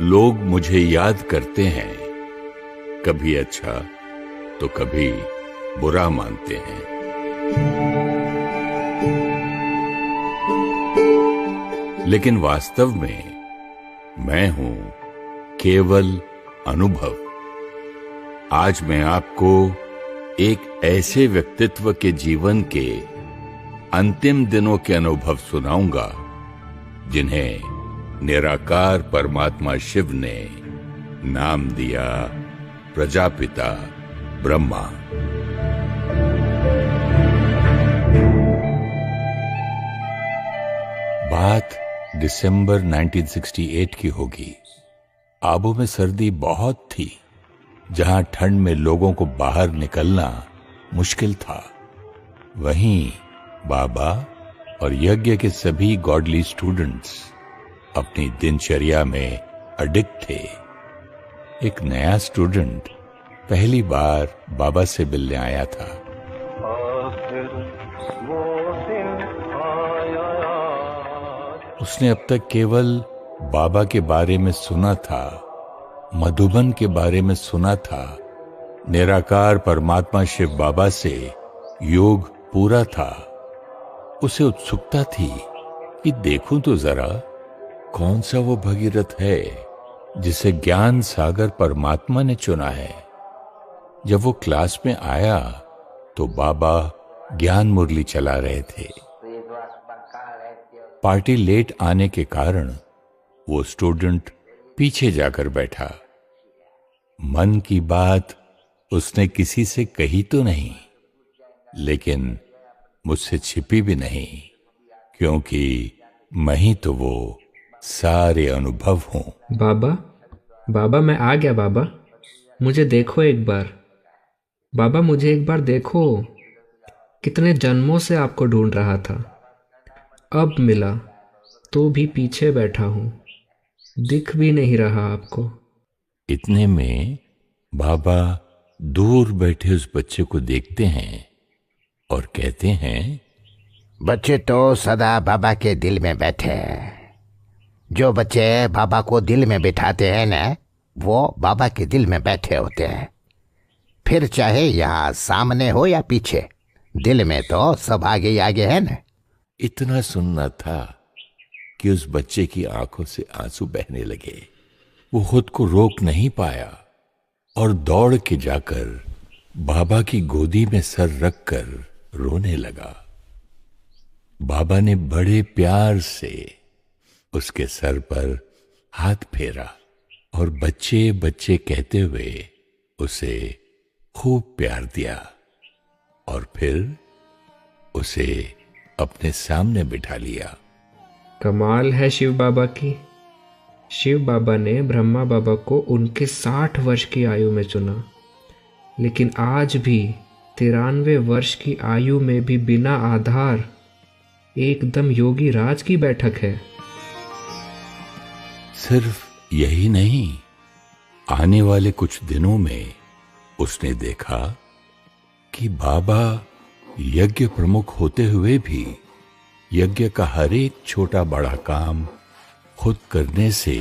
लोग मुझे याद करते हैं, कभी अच्छा तो कभी बुरा मानते हैं। लेकिन वास्तव में मैं हूं केवल अनुभव। आज मैं आपको एक ऐसे व्यक्तित्व के जीवन के अंतिम दिनों के अनुभव सुनाऊंगा जिन्हें निराकार परमात्मा शिव ने नाम दिया प्रजापिता ब्रह्मा। बात दिसंबर 1968 की होगी। आबू में सर्दी बहुत थी, जहां ठंड में लोगों को बाहर निकलना मुश्किल था। वहीं बाबा और यज्ञ के सभी गॉडली स्टूडेंट्स अपनी दिनचर्या में अडिक्ट थे। एक नया स्टूडेंट पहली बार बाबा से मिलने आया था। उसने अब तक केवल बाबा के बारे में सुना था, मधुबन के बारे में सुना था, निराकार परमात्मा शिव बाबा से योग पूरा था। उसे उत्सुकता थी कि देखूं तो जरा कौन सा वो भगीरथ है जिसे ज्ञान सागर परमात्मा ने चुना है। जब वो क्लास में आया तो बाबा ज्ञान मुरली चला रहे थे। पार्टी लेट आने के कारण वो स्टूडेंट पीछे जाकर बैठा। मन की बात उसने किसी से कही तो नहीं, लेकिन मुझसे छिपी भी नहीं, क्योंकि मैं ही तो वो सारे अनुभव हूं। बाबा मैं आ गया। बाबा मुझे देखो एक बार। बाबा मुझे एक बार देखो। कितने जन्मों से आपको ढूंढ रहा था, अब मिला तो भी पीछे बैठा हूं, दिख भी नहीं रहा आपको। इतने में बाबा दूर बैठे उस बच्चे को देखते हैं और कहते हैं, बच्चे तो सदा बाबा के दिल में बैठे हैं। जो बच्चे बाबा को दिल में बिठाते हैं ना, वो बाबा के दिल में बैठे होते हैं। फिर चाहे यहाँ सामने हो या पीछे, दिल में तो सब आगे ही आगे है ना। इतना सुनना था कि उस बच्चे की आंखों से आंसू बहने लगे। वो खुद को रोक नहीं पाया और दौड़ के जाकर बाबा की गोदी में सर रखकर रोने लगा। बाबा ने बड़े प्यार से उसके सर पर हाथ फेरा और बच्चे बच्चे कहते हुए उसे खूब प्यार दिया और फिर उसे अपने सामने बिठा लिया। कमाल है शिव बाबा की। शिव बाबा ने ब्रह्मा बाबा को उनके 60 वर्ष की आयु में चुना, लेकिन आज भी 93 वर्ष की आयु में भी बिना आधार एकदम योगी राज की बैठक है। सिर्फ यही नहीं, आने वाले कुछ दिनों में उसने देखा कि बाबा यज्ञ प्रमुख होते हुए भी यज्ञ का हर एक छोटा बड़ा काम खुद करने से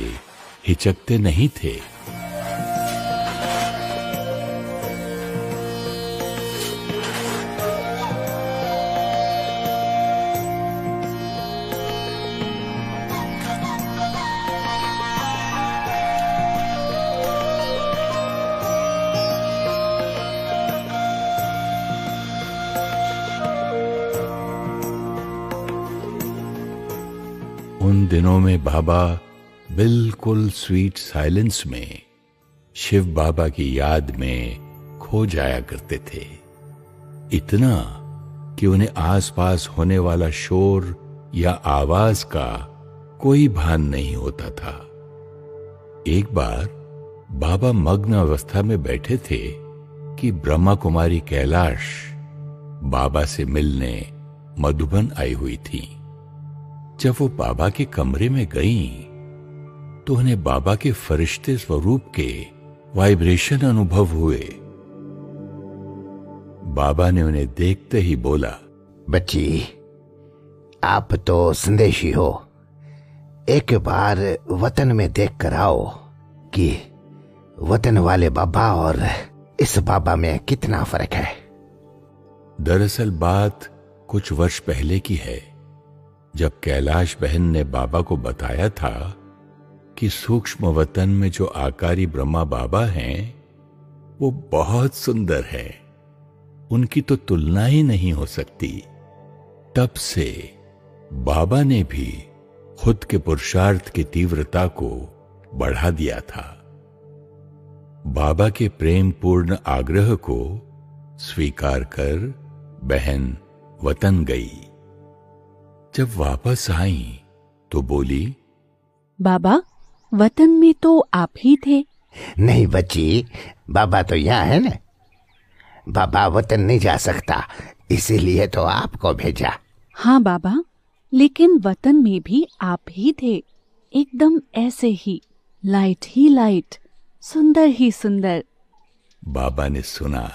हिचकते नहीं थे। उन दिनों में बाबा बिल्कुल स्वीट साइलेंस में शिव बाबा की याद में खो जाया करते थे। इतना कि उन्हें आसपास होने वाला शोर या आवाज का कोई भान नहीं होता था। एक बार बाबा मग्न अवस्था में बैठे थे कि ब्रह्मा कुमारी कैलाश बाबा से मिलने मधुबन आई हुई थी। जब वो बाबा के कमरे में गईं, तो उन्हें बाबा के फरिश्ते स्वरूप के वाइब्रेशन अनुभव हुए। बाबा ने उन्हें देखते ही बोला, बच्ची आप तो संदेशी हो, एक बार वतन में देख कर आओ। कि वतन वाले बाबा और इस बाबा में कितना फर्क है। दरअसल बात कुछ वर्ष पहले की है, जब कैलाश बहन ने बाबा को बताया था कि सूक्ष्म वतन में जो आकारी ब्रह्मा बाबा हैं वो बहुत सुंदर है, उनकी तो तुलना ही नहीं हो सकती। तब से बाबा ने भी खुद के पुरुषार्थ की तीव्रता को बढ़ा दिया था। बाबा के प्रेम पूर्ण आग्रह को स्वीकार कर बहन वतन गई। जब वापस आई तो बोली, बाबा, वतन में तो आप ही थे। नहीं बच्ची, बाबा तो यहाँ है ना। बाबा वतन नहीं जा सकता, इसीलिए तो आपको भेजा। हाँ बाबा, लेकिन वतन में भी आप ही थे, एकदम ऐसे ही, लाइट ही लाइट, सुंदर ही सुंदर। बाबा ने सुना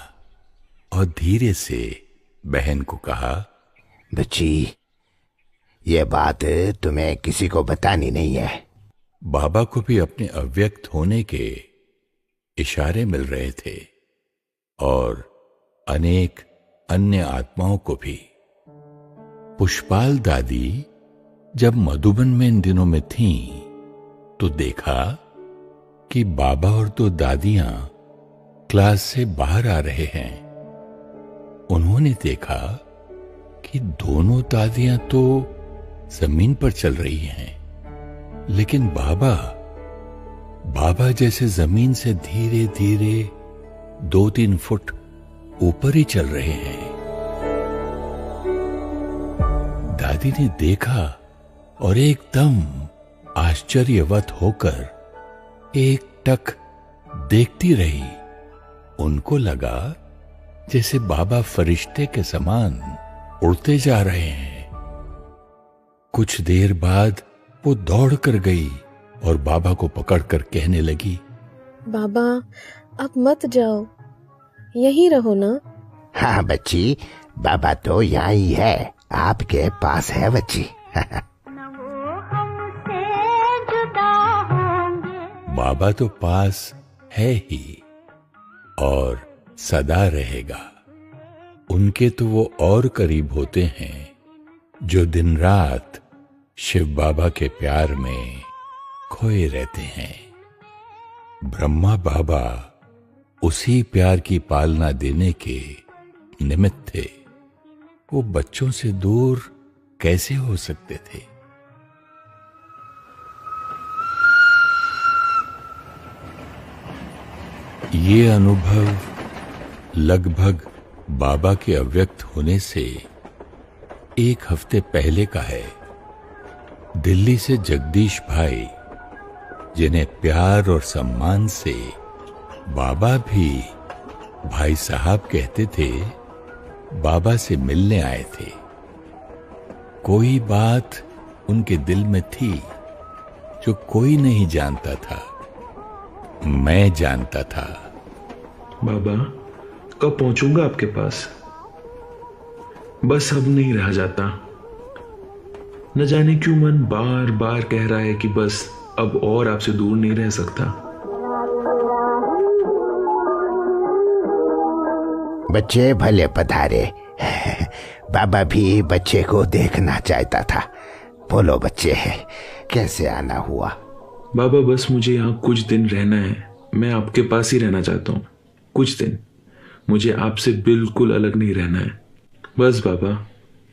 और धीरे से बहन को कहा, बच्ची, ये बात तुम्हें किसी को बतानी नहीं है। बाबा को भी अपने अव्यक्त होने के इशारे मिल रहे थे और अनेक अन्य आत्माओं को भी। पुष्पाल दादी जब मधुबन में इन दिनों में थीं, तो देखा कि बाबा और दो दादियां क्लास से बाहर आ रहे हैं। उन्होंने देखा कि दोनों दादियां तो जमीन पर चल रही हैं, लेकिन बाबा जैसे जमीन से धीरे धीरे 2-3 फुट ऊपर ही चल रहे हैं। दादी ने देखा और एकदम आश्चर्यवत होकर एक टक देखती रही। उनको लगा जैसे बाबा फरिश्ते के समान उड़ते जा रहे हैं। कुछ देर बाद वो दौड़ कर गई और बाबा को पकड़कर कहने लगी, बाबा, अब मत जाओ, यहीं रहो ना। हाँ बच्ची, बाबा तो यहाँ ही है, आपके पास है बच्ची। बाबा तो पास है ही और सदा रहेगा। उनके तो वो और करीब होते हैं जो दिन रात शिव बाबा के प्यार में खोए रहते हैं। ब्रह्मा बाबा उसी प्यार की पालना देने के निमित्त थे। वो बच्चों से दूर कैसे हो सकते थे? ये अनुभव लगभग बाबा के अव्यक्त होने से 1 हफ्ते पहले का है। दिल्ली से जगदीश भाई, जिन्हें प्यार और सम्मान से बाबा भी भाई साहब कहते थे, बाबा से मिलने आए थे। कोई बात उनके दिल में थी जो कोई नहीं जानता था, मैं जानता था। बाबा, कब पहुंचूंगा आपके पास? बस अब नहीं रहा जाता। न जाने क्यों मन बार बार कह रहा है कि बस अब और आपसे दूर नहीं रह सकता। बच्चे भले पधारे। बाबा भी बच्चे को देखना चाहता था। बोलो बच्चे, कैसे आना हुआ? बाबा, बस मुझे यहाँ कुछ दिन रहना है। मैं आपके पास ही रहना चाहता हूँ कुछ दिन। मुझे आपसे बिल्कुल अलग नहीं रहना है, बस बाबा,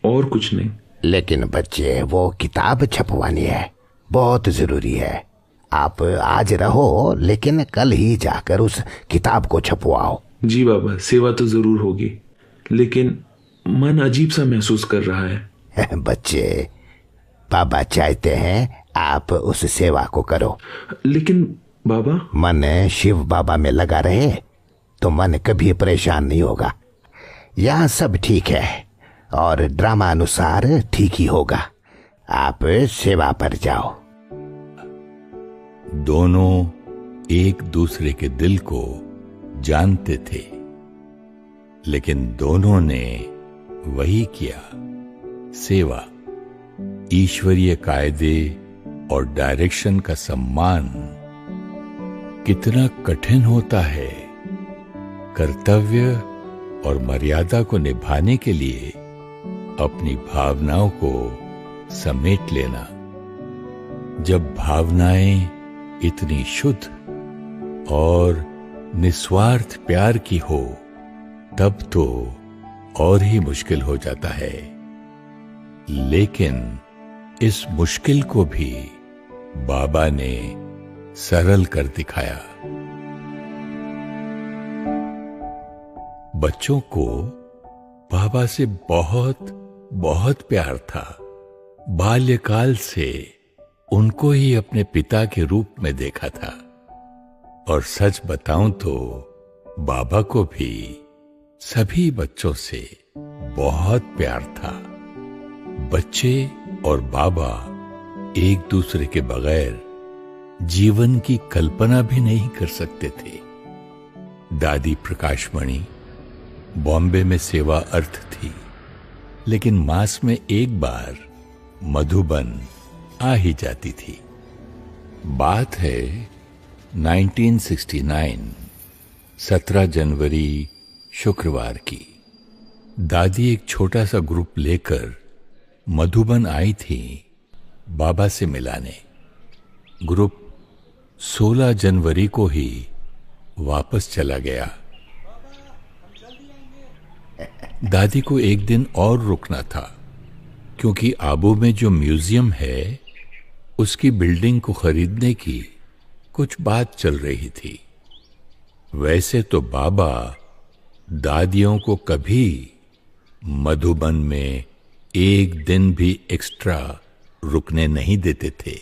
और कुछ नहीं। लेकिन बच्चे, वो किताब छपवानी है, बहुत जरूरी है। आप आज रहो, लेकिन कल ही जाकर उस किताब को छपवाओ। जी बाबा, सेवा तो जरूर होगी, लेकिन मन अजीब सा महसूस कर रहा है। बच्चे, बाबा चाहते हैं आप उस सेवा को करो। लेकिन बाबा, मन शिव बाबा में लगा रहे तो मन कभी परेशान नहीं होगा। यहाँ सब ठीक है और ड्रामा अनुसार ठीक ही होगा। आप सेवा पर जाओ। दोनों एक दूसरे के दिल को जानते थे, लेकिन दोनों ने वही किया, सेवा। ईश्वरीय कायदे और डायरेक्शन का सम्मान कितना कठिन होता है कर्तव्य और मर्यादा को निभाने के लिए अपनी भावनाओं को समेट लेना। जब भावनाएं इतनी शुद्ध और निस्वार्थ प्यार की हो तब तो और ही मुश्किल हो जाता है। लेकिन इस मुश्किल को भी बाबा ने सरल कर दिखाया। बच्चों को बाबा से बहुत बहुत प्यार था। बाल्यकाल से उनको ही अपने पिता के रूप में देखा था। और सच बताऊं तो बाबा को भी सभी बच्चों से बहुत प्यार था। बच्चे और बाबा एक दूसरे के बगैर जीवन की कल्पना भी नहीं कर सकते थे। दादी प्रकाशमणि बॉम्बे में सेवा अर्थ थी, लेकिन मास में एक बार मधुबन आ ही जाती थी। बात है 1969, 17 जनवरी शुक्रवार की। दादी एक छोटा सा ग्रुप लेकर मधुबन आई थी बाबा से मिलाने। ग्रुप 16 जनवरी को ही वापस चला गया। दादी को एक दिन और रुकना था, क्योंकि आबू में जो म्यूजियम है उसकी बिल्डिंग को खरीदने की कुछ बात चल रही थी। वैसे तो बाबा दादियों को कभी मधुबन में एक दिन भी एक्स्ट्रा रुकने नहीं देते थे।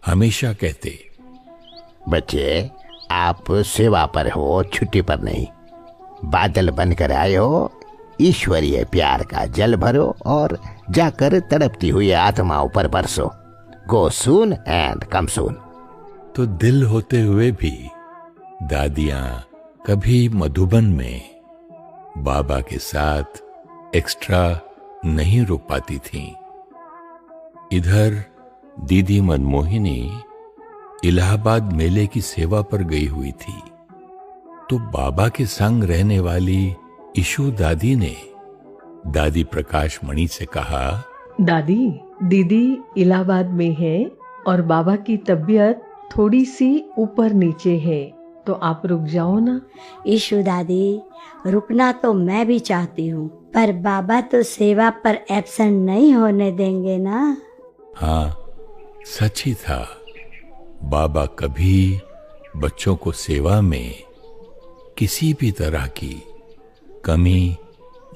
हमेशा कहते, बच्चे आप सेवा पर हो, छुट्टी पर नहीं। बादल बनकर आए हो, ईश्वरीय प्यार का जल भरो और जाकर तड़पती हुई आत्माओं पर बरसो। गो सून एंड कम सून। तो दिल होते हुए भी दादियां कभी मधुबन में बाबा के साथ एक्स्ट्रा नहीं रुक पाती थीं। इधर दीदी मनमोहिनी इलाहाबाद मेले की सेवा पर गई हुई थी, तो बाबा के संग रहने वाली इशू दादी ने दादी प्रकाशमणि से कहा, दादी, दीदी इलाहाबाद में है और बाबा की तबीयत थोड़ी सी ऊपर नीचे है, तो आप रुक जाओ ना। ईशु दादी, रुकना तो मैं भी चाहती हूँ, पर बाबा तो सेवा पर एब्सेंट नहीं होने देंगे ना। हाँ, सच ही था। बाबा कभी बच्चों को सेवा में किसी भी तरह की कमी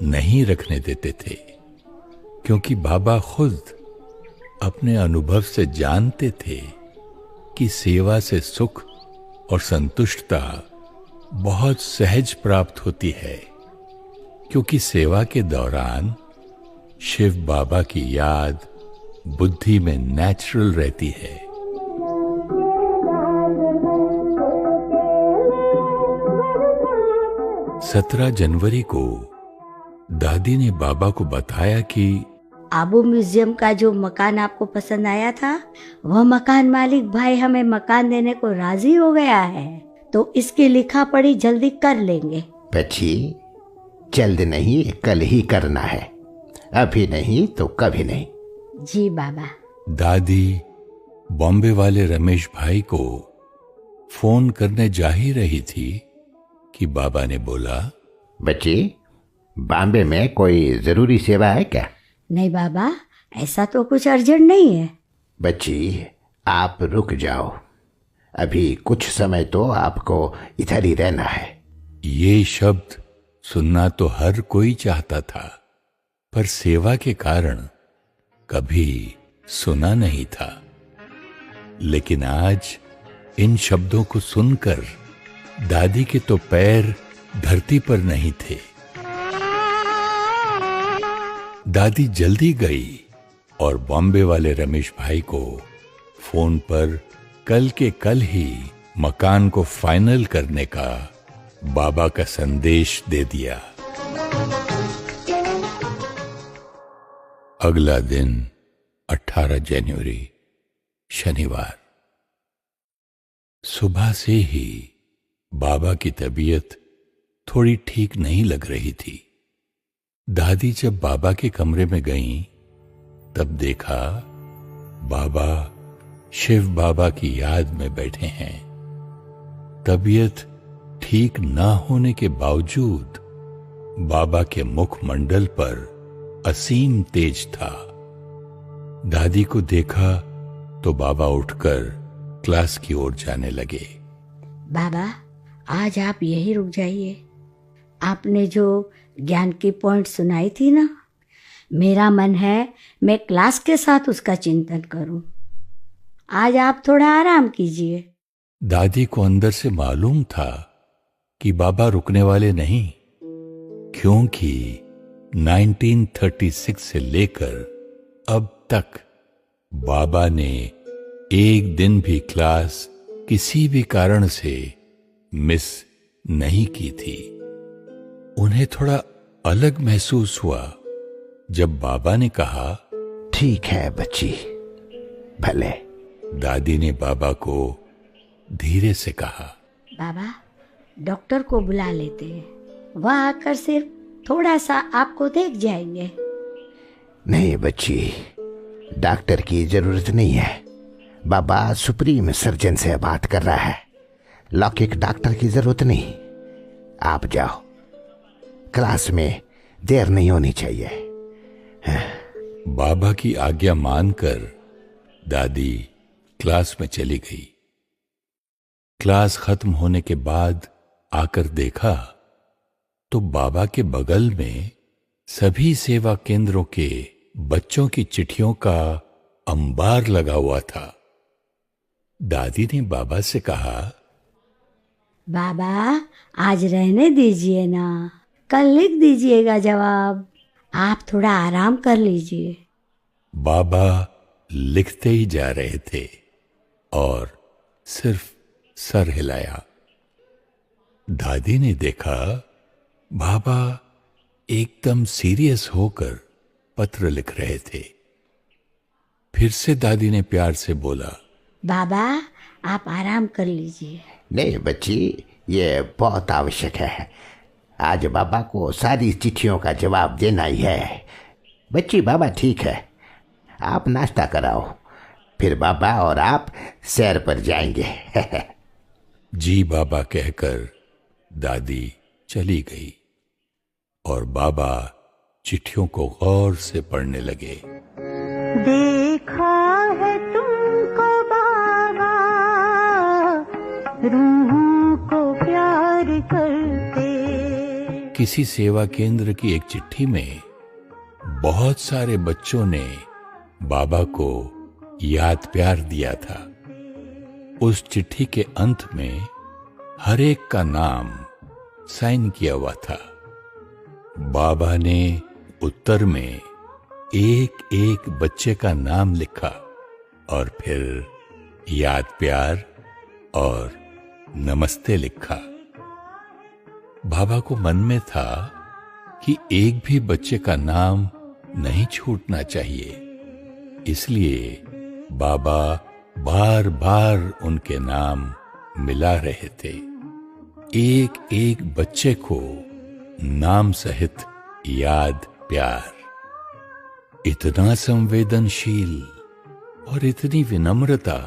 नहीं रखने देते थे, क्योंकि बाबा खुद अपने अनुभव से जानते थे कि सेवा से सुख और संतुष्टता बहुत सहज प्राप्त होती है, क्योंकि सेवा के दौरान शिव बाबा की याद बुद्धि में नेचुरल रहती है। 17 जनवरी को दादी ने बाबा को बताया कि आबू म्यूजियम का जो मकान आपको पसंद आया था, वह मकान मालिक भाई हमें मकान देने को राजी हो गया है, तो इसकी लिखा पढ़ी जल्दी कर लेंगे। बच्ची, जल्द नहीं, कल ही करना है, अभी नहीं तो कभी नहीं। जी बाबा। दादी बॉम्बे वाले रमेश भाई को फोन करने जा ही रही थी कि बाबा ने बोला, बच्ची, बॉम्बे में कोई जरूरी सेवा है क्या? नहीं बाबा, ऐसा तो कुछ अर्जेंट नहीं है। बच्ची, आप रुक जाओ, अभी कुछ समय तो आपको इधर ही रहना है। ये शब्द सुनना तो हर कोई चाहता था, पर सेवा के कारण कभी सुना नहीं था। लेकिन आज इन शब्दों को सुनकर दादी के तो पैर धरती पर नहीं थे। दादी जल्दी गई और बॉम्बे वाले रमेश भाई को फोन पर कल के कल ही मकान को फाइनल करने का बाबा का संदेश दे दिया। अगला दिन 18 जनवरी शनिवार। सुबह से ही बाबा की तबीयत थोड़ी ठीक नहीं लग रही थी। दादी जब बाबा के कमरे में गईं, तब देखा बाबा शिव बाबा की याद में बैठे हैं। तबीयत ठीक ना होने के बावजूद बाबा के मुखमंडल पर असीम तेज था। दादी को देखा तो बाबा उठकर क्लास की ओर जाने लगे। बाबा, आज आप यही रुक जाइए। आपने जो ज्ञान की पॉइंट सुनाई थी ना, मेरा मन है मैं क्लास के साथ उसका चिंतन करूं। आज आप थोड़ा आराम कीजिए। दादी को अंदर से मालूम था कि बाबा रुकने वाले नहीं, क्योंकि 1936 से लेकर अब तक बाबा ने एक दिन भी क्लास किसी भी कारण से मिस नहीं की थी। उन्हें थोड़ा अलग महसूस हुआ जब बाबा ने कहा, ठीक है बच्ची, भले। दादी ने बाबा को धीरे से कहा, बाबा, डॉक्टर को बुला लेते हैं, वह आकर सिर्फ थोड़ा सा आपको देख जाएंगे। नहीं बच्ची, डॉक्टर की जरूरत नहीं है। बाबा सुप्रीम सर्जन से बात कर रहा है, लौकिक डॉक्टर की जरूरत नहीं। आप जाओ, क्लास में देर नहीं होनी चाहिए। बाबा की आज्ञा मानकर दादी क्लास में चली गई। क्लास खत्म होने के बाद आकर देखा तो बाबा के बगल में सभी सेवा केंद्रों के बच्चों की चिट्ठियों का अंबार लगा हुआ था। दादी ने बाबा से कहा, बाबा, आज रहने दीजिए ना, कल लिख दीजिएगा जवाब। आप थोड़ा आराम कर लीजिए। बाबा लिखते ही जा रहे थे और सिर्फ सर हिलाया। दादी ने देखा बाबा एकदम सीरियस होकर पत्र लिख रहे थे। फिर से दादी ने प्यार से बोला, बाबा, आप आराम कर लीजिए। नहीं बच्ची, ये बहुत आवश्यक है। आज बाबा को सारी चिट्ठियों का जवाब देना ही है। बच्ची, बाबा ठीक है, आप नाश्ता कराओ, फिर बाबा और आप सैर पर जाएंगे। जी बाबा कहकर दादी चली गई और बाबा चिट्ठियों को गौर से पढ़ने लगे। देखा है तुमको बाबा, रूहों को प्यार करते। किसी सेवा केंद्र की एक चिट्ठी में बहुत सारे बच्चों ने बाबा को याद प्यार दिया था। उस चिट्ठी के अंत में हर एक का नाम साइन किया हुआ था। बाबा ने उत्तर में एक एक बच्चे का नाम लिखा और फिर याद प्यार और नमस्ते लिखा। बाबा को मन में था कि एक भी बच्चे का नाम नहीं छूटना चाहिए, इसलिए बाबा बार बार उनके नाम मिला रहे थे। एक एक बच्चे को नाम सहित याद प्यार। इतना संवेदनशील और इतनी विनम्रता,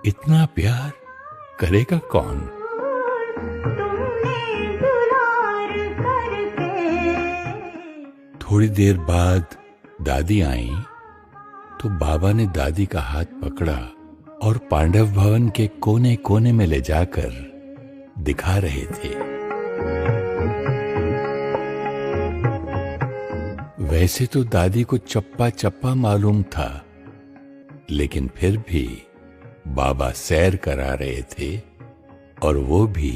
इतना प्यार करेगा कौन? थोड़ी देर बाद दादी आई तो बाबा ने दादी का हाथ पकड़ा और पांडव भवन के कोने कोने में ले जाकर दिखा रहे थे। वैसे तो दादी को चप्पा चप्पा मालूम था, लेकिन फिर भी बाबा सैर करा रहे थे और वो भी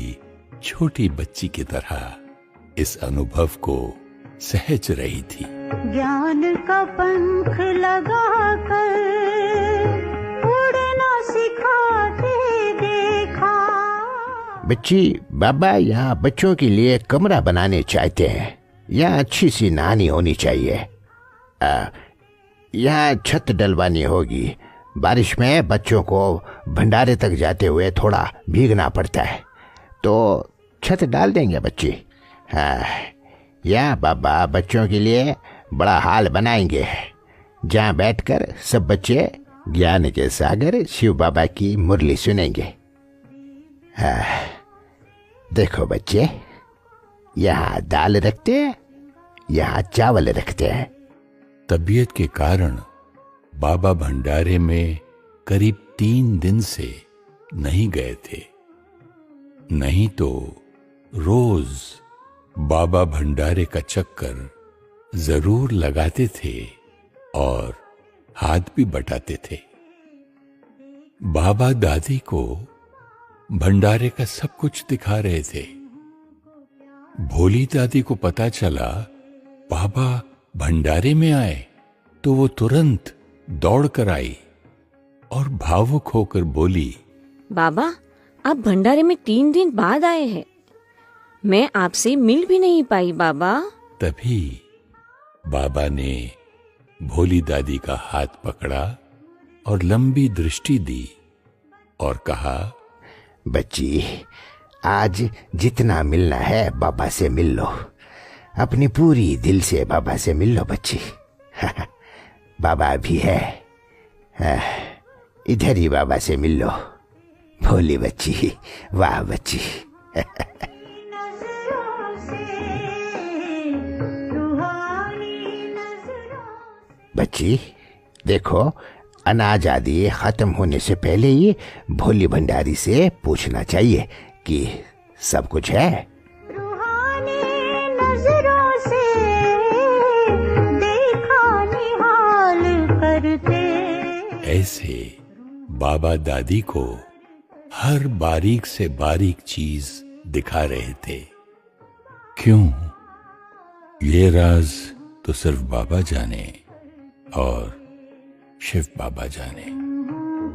छोटी बच्ची की तरह इस अनुभव को सहज रही थी। ज्ञान का पंख लगाकर उड़ना सिखाते देखा। बच्ची, बाबा यहाँ बच्चों के लिए कमरा बनाने चाहते हैं। यहाँ अच्छी सी नहानी होनी चाहिए। यहाँ छत डलवानी होगी, बारिश में बच्चों को भंडारे तक जाते हुए थोड़ा भीगना पड़ता है, तो छत डाल देंगे बच्ची। हाँ, या बाबा बच्चों के लिए बड़ा हाल बनाएंगे, जहाँ बैठकर सब बच्चे ज्ञान के सागर शिव बाबा की मुरली सुनेंगे। हाँ, देखो बच्चे, यहाँ दाल रखते हैं, यहाँ चावल रखते हैं। तबीयत के कारण बाबा भंडारे में करीब 3 दिन से नहीं गए थे, नहीं तो रोज बाबा भंडारे का चक्कर जरूर लगाते थे और हाथ भी बटाते थे। बाबा दादी को भंडारे का सब कुछ दिखा रहे थे। भोली दादी को पता चला बाबा भंडारे में आए तो वो तुरंत दौड़ कर आई और भावुक होकर बोली, बाबा आप भंडारे में 3 दिन बाद आए हैं, मैं आपसे मिल भी नहीं पाई बाबा। तभी बाबा ने भोली दादी का हाथ पकड़ा और लंबी दृष्टि दी और कहा, बच्ची आज जितना मिलना है बाबा से मिल लो, अपनी पूरी दिल से बाबा से मिल लो बच्ची। बाबा भी है, इधर ही बाबा से मिल लो। भोली बच्ची, वाह बच्ची। बच्ची देखो, अनाज आदि खत्म होने से पहले ही भोली भंडारी से पूछना चाहिए कि सब कुछ है। रूहानी नजरों से देखा निहाल करते। ऐसे बाबा दादी को हर बारीक से बारीक चीज दिखा रहे थे। क्यों? ये राज तो सिर्फ बाबा जाने और शिव बाबा जाने।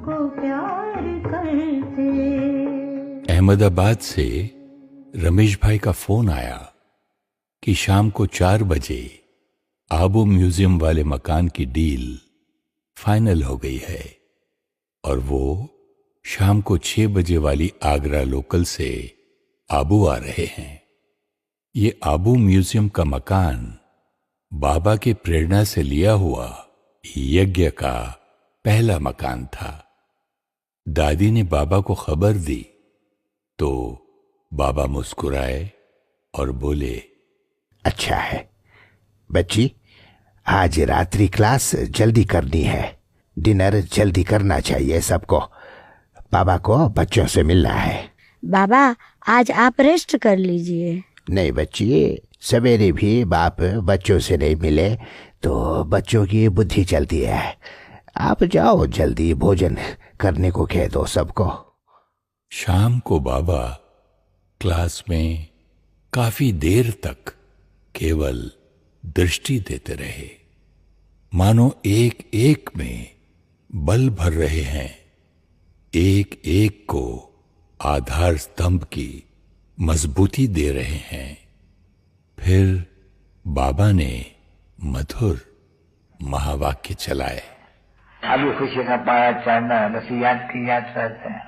को प्यार करते। अहमदाबाद से रमेश भाई का फोन आया कि शाम को 4 बजे आबू म्यूजियम वाले मकान की डील फाइनल हो गई है और वो शाम को 6 बजे वाली आगरा लोकल से आबू आ रहे हैं। ये आबू म्यूजियम का मकान बाबा की प्रेरणा से लिया हुआ यज्ञ का पहला मकान था। दादी ने बाबा को खबर दी तो बाबा मुस्कुराए और बोले, अच्छा है बच्ची, आज रात्रि क्लास जल्दी करनी है, डिनर जल्दी करना चाहिए सबको, बाबा को बच्चों से मिलना है। बाबा आज आप रेस्ट कर लीजिए। नहीं बच्ची, सवेरे भी बाप बच्चों से नहीं मिले तो बच्चों की बुद्धि चलती है। आप जाओ, जल्दी भोजन करने को कह दो सबको। शाम को बाबा क्लास में काफी देर तक केवल दृष्टि देते रहे, मानो एक एक में बल भर रहे हैं, एक एक को आधार स्तंभ की मजबूती दे रहे हैं। फिर बाबा ने मधुर महावाक्य चलाए। अभी खुशी का पाया चढ़ना है, बस याद की याद रहते हैं,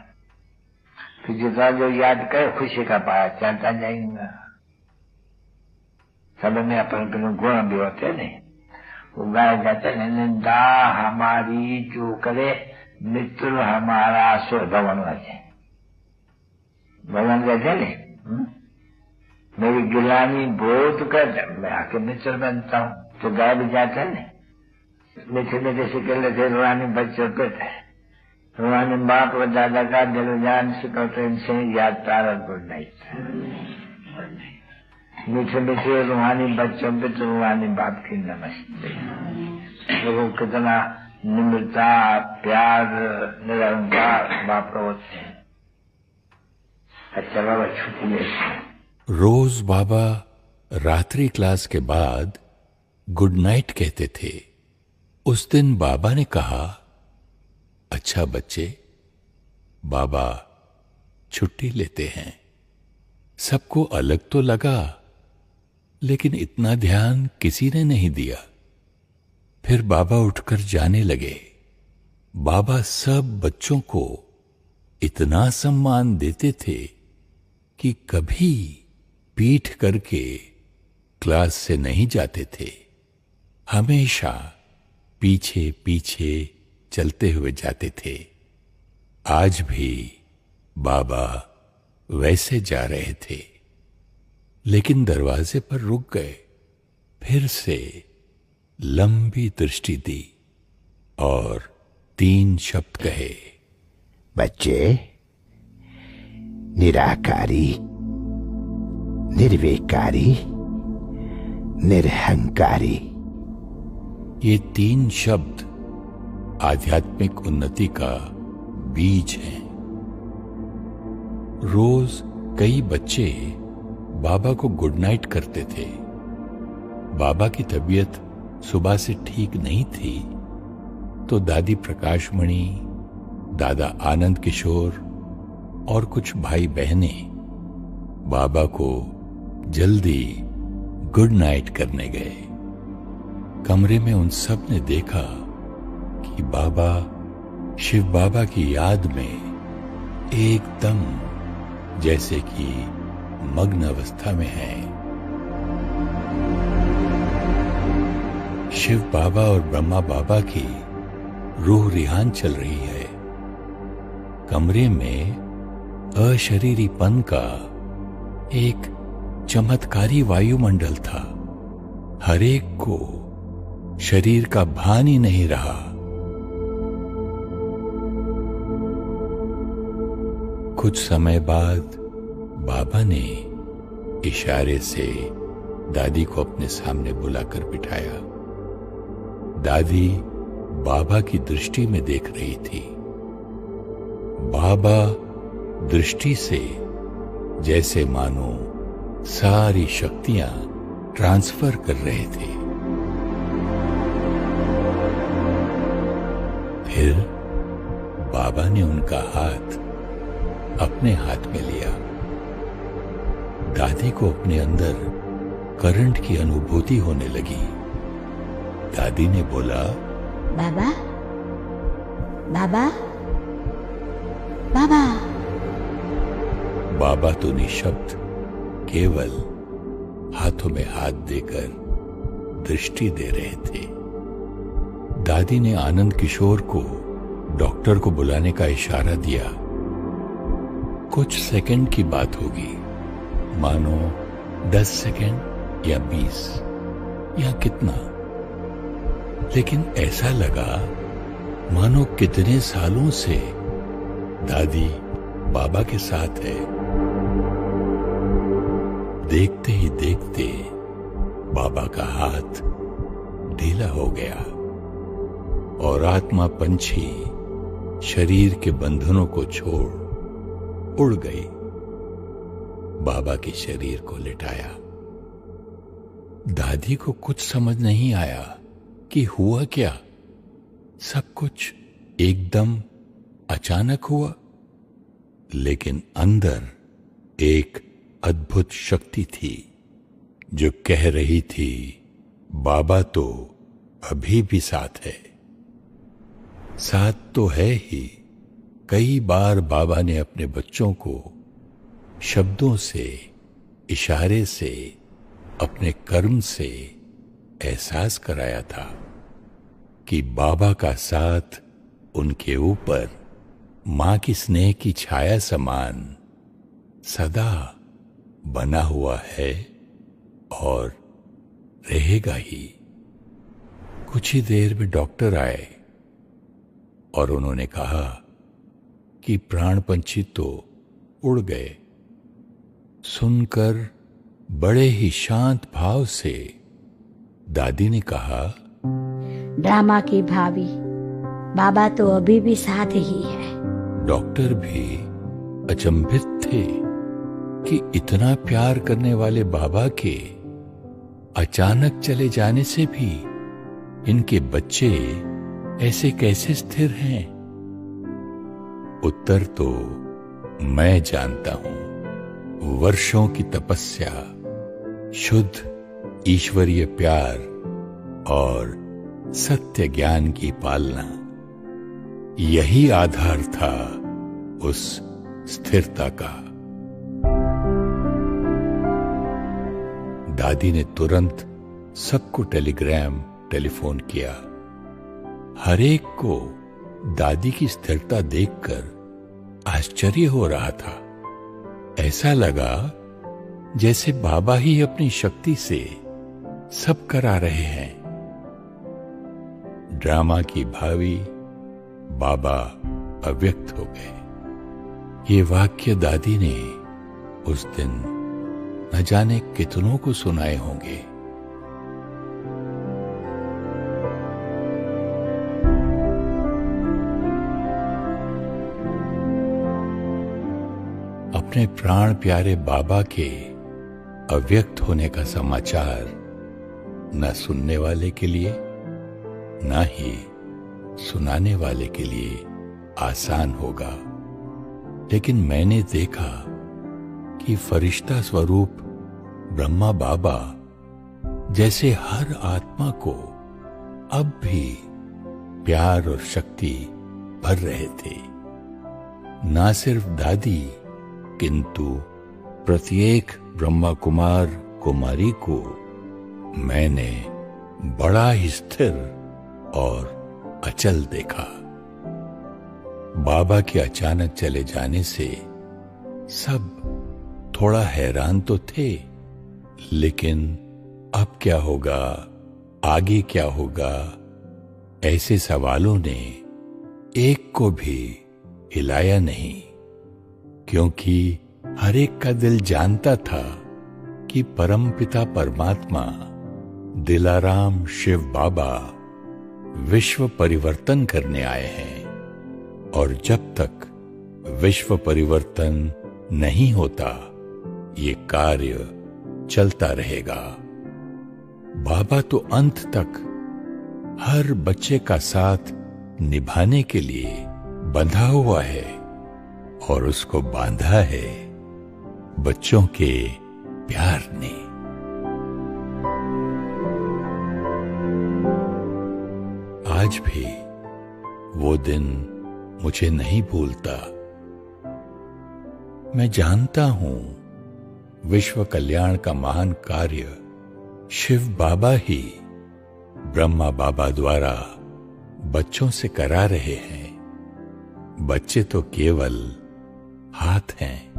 फिर जितना जो याद करे खुशी का पाया चढ़ता जाएगा। सब में अपन के गुण भी होते नहीं, वो गाया जाता है, निंदा हमारी जो करे मित्र हमारा सो भवन वचे। भगवान कहते नहीं, मेरी गिलानी बहुत कर मैं आके मित्र बनता हूँ, तो गाय भी जाता है नहीं। मीठे मीठे से कर लेते रूहानी बच्चों पे थे, रूहानी बाप और दादा का दिल जान से करते, इनसे याद तारा गुड नाइट। मीठे मीठे रूहानी बच्चों पे तो रूहानी बाप की नमस्ते। लोगों को कितना निम्रता प्यार निरंकार बाप का होते हैं। अच्छा बाबा छुट्टी ले। रोज बाबा रात्रि क्लास के बाद गुड नाइट कहते थे। उस दिन बाबा ने कहा, अच्छा बच्चे, बाबा छुट्टी लेते हैं। सबको अलग तो लगा, लेकिन इतना ध्यान किसी ने नहीं दिया। फिर बाबा उठकर जाने लगे। बाबा सब बच्चों को इतना सम्मान देते थे कि कभी पीठ करके क्लास से नहीं जाते थे, हमेशा पीछे पीछे चलते हुए जाते थे। आज भी बाबा वैसे जा रहे थे, लेकिन दरवाजे पर रुक गए, फिर से लंबी दृष्टि दी और 3 शब्द कहे, बच्चे, निराकारी, निर्विकारी, निरहंकारी। ये 3 शब्द आध्यात्मिक उन्नति का बीज हैं। रोज कई बच्चे बाबा को गुड नाइट करते थे। बाबा की तबीयत सुबह से ठीक नहीं थी, तो दादी प्रकाशमणि, दादा आनंद किशोर और कुछ भाई बहनें बाबा को जल्दी गुड नाइट करने गए। कमरे में उन सब ने देखा कि बाबा शिव बाबा की याद में एकदम जैसे कि मग्न अवस्था में हैं। शिव बाबा और ब्रह्मा बाबा की रूह रिहान चल रही है। कमरे में अशरीरीपन का एक चमत्कारी वायुमंडल था। हर एक को शरीर का भान ही नहीं रहा। कुछ समय बाद बाबा ने इशारे से दादी को अपने सामने बुलाकर बिठाया। दादी बाबा की दृष्टि में देख रही थी। बाबा दृष्टि से जैसे मानो सारी शक्तियां ट्रांसफर कर रहे थे। फिर बाबा ने उनका हाथ अपने हाथ में लिया। दादी को अपने अंदर करंट की अनुभूति होने लगी। दादी ने बोला, बाबा, बाबा, बाबा। बाबा तो निशब्द केवल हाथों में हाथ देकर दृष्टि दे रहे थे। दादी ने आनंद किशोर को डॉक्टर को बुलाने का इशारा दिया। कुछ सेकंड की बात होगी, मानो 10 सेकंड या 20 या कितना, लेकिन ऐसा लगा मानो कितने सालों से दादी बाबा के साथ है। देखते ही देखते बाबा का हाथ ढीला हो गया और आत्मा पंछी शरीर के बंधनों को छोड़ उड़ गई। बाबा के शरीर को लिटाया। दादी को कुछ समझ नहीं आया कि हुआ क्या। सब कुछ एकदम अचानक हुआ, लेकिन अंदर एक अद्भुत शक्ति थी जो कह रही थी, बाबा तो अभी भी साथ है। साथ तो है ही। कई बार बाबा ने अपने बच्चों को शब्दों से, इशारे से, अपने कर्म से एहसास कराया था कि बाबा का साथ उनके ऊपर मां की स्नेह की छाया समान सदा बना हुआ है और रहेगा ही। कुछ ही देर में डॉक्टर आए और उन्होंने कहा कि प्राण पंछी तो उड़ गए। सुनकर बड़े ही शांत भाव से दादी ने कहा, ड्रामा की भाभी, बाबा तो अभी भी साथ ही है। डॉक्टर भी अचंभित थे कि इतना प्यार करने वाले बाबा के अचानक चले जाने से भी इनके बच्चे ऐसे कैसे स्थिर हैं। उत्तर तो मैं जानता हूं। वर्षों की तपस्या, शुद्ध ईश्वरीय प्यार और सत्य ज्ञान की पालना, यही आधार था उस स्थिरता का। दादी ने तुरंत सबको टेलीफोन किया। हर एक को दादी की स्थिरता देखकर आश्चर्य हो रहा था। ऐसा लगा जैसे बाबा ही अपनी शक्ति से सब करा रहे हैं। ड्रामा की भावी बाबा अव्यक्त हो गए। ये वाक्य दादी ने उस दिन न जाने कितनों को सुनाए होंगे। अपने प्राण प्यारे बाबा के अव्यक्त होने का समाचार न सुनने वाले के लिए न ही सुनाने वाले के लिए आसान होगा, लेकिन मैंने देखा कि फरिश्ता स्वरूप ब्रह्मा बाबा जैसे हर आत्मा को अब भी प्यार और शक्ति भर रहे थे। ना सिर्फ दादी किंतु प्रत्येक ब्रह्मा कुमार कुमारी को मैंने बड़ा ही स्थिर और अचल देखा। बाबा के अचानक चले जाने से सब थोड़ा हैरान तो थे, लेकिन अब क्या होगा, आगे क्या होगा, ऐसे सवालों ने एक को भी हिलाया नहीं, क्योंकि हर एक का दिल जानता था कि परमपिता परमात्मा दिलाराम शिव बाबा विश्व परिवर्तन करने आए हैं, और जब तक विश्व परिवर्तन नहीं होता ये कार्य चलता रहेगा। बाबा तो अंत तक हर बच्चे का साथ निभाने के लिए बंधा हुआ है, और उसको बांधा है बच्चों के प्यार ने। आज भी वो दिन मुझे नहीं भूलता। मैं जानता हूं विश्व कल्याण का महान कार्य शिव बाबा ही ब्रह्मा बाबा द्वारा बच्चों से करा रहे हैं। बच्चे तो केवल हाथ हैं।